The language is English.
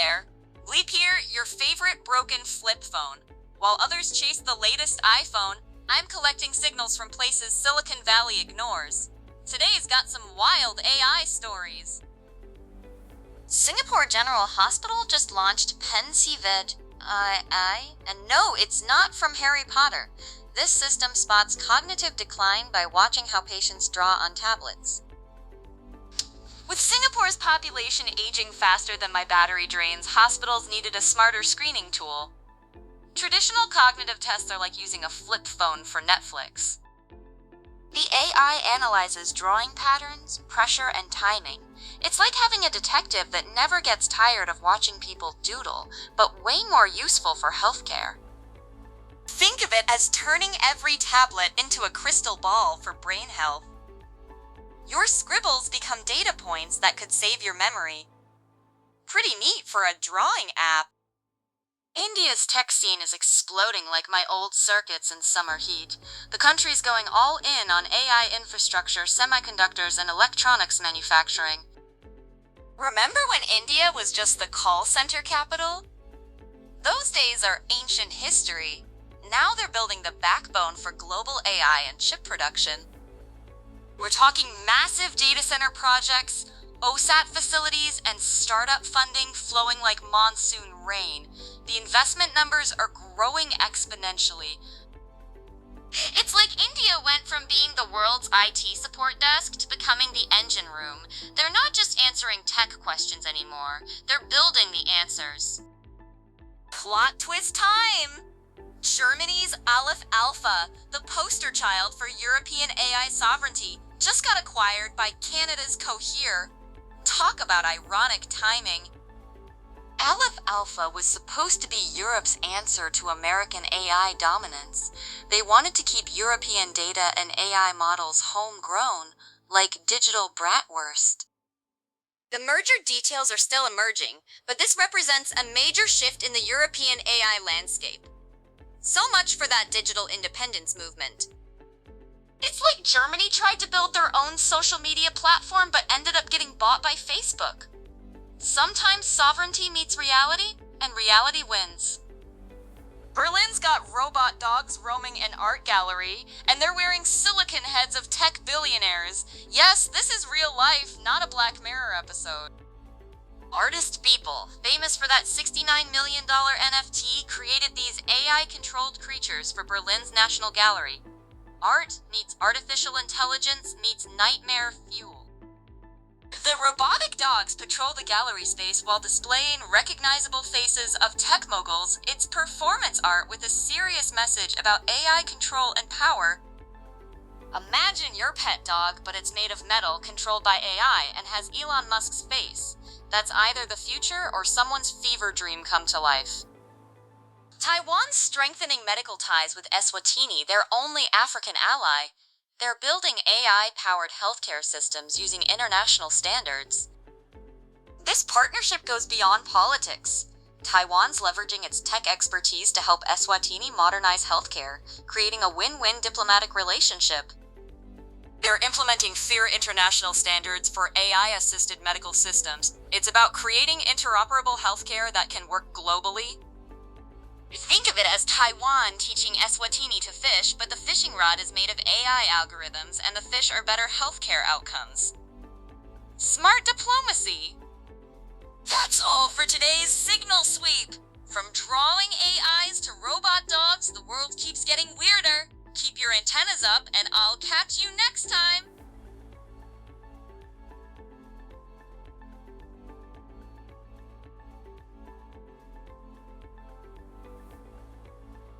there! Bleep here, your favorite broken flip phone. While others chase the latest iPhone, I'm collecting signals from places Silicon Valley ignores. Today's got some wild AI stories. Singapore General Hospital just launched Pensived AI, and no, it's not from Harry Potter. This system spots cognitive decline by watching how patients draw on tablets. With Singapore's population aging faster than my battery drains, hospitals needed a smarter screening tool. Traditional cognitive tests are like using a flip phone for Netflix. The AI analyzes drawing patterns, pressure, and timing. It's like having a detective that never gets tired of watching people doodle, but way more useful for healthcare. Think of it as turning every tablet into a crystal ball for brain health. Your scribbles become data points that could save your memory. Pretty neat for a drawing app. India's tech scene is exploding like my old circuits in summer heat. The country's going all in on AI infrastructure, semiconductors, and electronics manufacturing. Remember when India was just the call center capital? Those days are ancient history. Now they're building the backbone for global AI and chip production. We're talking massive data center projects, OSAT facilities, and startup funding flowing like monsoon rain. The investment numbers are growing exponentially. It's like India went from being the world's IT support desk to becoming the engine room. They're not just answering tech questions anymore, they're building the answers. Plot twist time! Germany's Aleph Alpha, the poster child for European AI sovereignty, just got acquired by Canada's Cohere. Talk about ironic timing. Aleph Alpha was supposed to be Europe's answer to American AI dominance. They wanted to keep European data and AI models homegrown, like digital bratwurst. The merger details are still emerging, but this represents a major shift in the European AI landscape. So much for that digital independence movement. It's like Germany tried to build their own social media platform but ended up getting bought by Facebook. Sometimes sovereignty meets reality, and reality wins. Berlin's got robot dogs roaming an art gallery, and they're wearing silicon heads of tech billionaires. Yes, this is real life, not a Black Mirror episode. Artist Beeple, famous for that $69 million NFT, created these AI-controlled creatures for Berlin's National Gallery. Art meets artificial intelligence meets nightmare fuel. The robotic dogs patrol the gallery space while displaying recognizable faces of tech moguls. It's performance art with a serious message about AI control and power. Imagine your pet dog, but it's made of metal, controlled by AI, and has Elon Musk's face. That's either the future or someone's fever dream come to life. Taiwan's strengthening medical ties with Eswatini, their only African ally. They're building AI-powered healthcare systems using international standards. This partnership goes beyond politics. Taiwan's leveraging its tech expertise to help Eswatini modernize healthcare, creating a win-win diplomatic relationship. They're implementing FAIR international standards for AI-assisted medical systems. It's about creating interoperable healthcare that can work globally. Think of it as Taiwan teaching Eswatini to fish, but the fishing rod is made of AI algorithms and the fish are better healthcare outcomes. Smart diplomacy! That's all for today's Signal Sweep! From drawing AIs to robot dogs, the world keeps getting weirder. Keep your antennas up and I'll catch you next time!